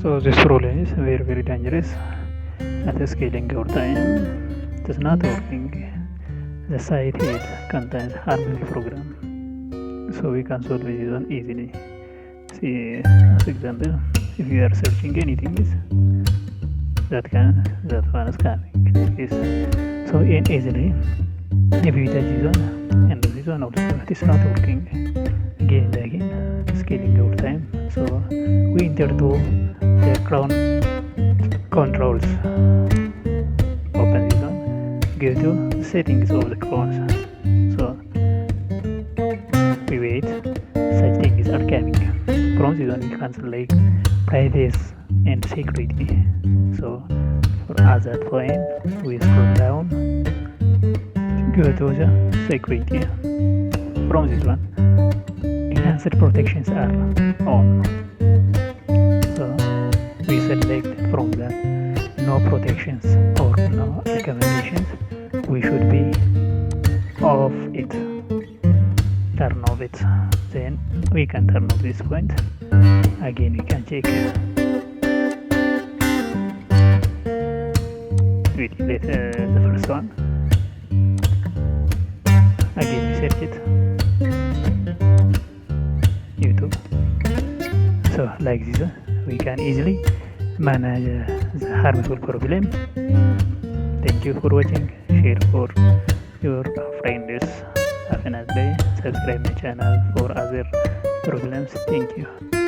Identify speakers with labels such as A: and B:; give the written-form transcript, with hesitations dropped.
A: So this problem is very very dangerous at scaling over time. It is not working. The site head contains harmony program, so we can solve this one easily. See, as example, if you are searching anything that one is coming. Yes. So easily, if you touch this one and this one also, it is not working. Again and again, scaling over time. So we enter to the crown controls. Open this one. Go to settings of the crowns. So we wait. Such things are coming. From this one we can select privacy and security. So for other point we scroll down. Go to the security. From this one, enhanced protections are on. So we select from that no protections or no recommendations. We should be off it. Turn off it. Then we can turn off this point. Again we can check. We delete the first one. Again we search it. YouTube. So like this we can easily manage the harmful problem. Thank you for watching. Share for your friends. Have a nice day. Subscribe my channel for other problems. Thank you.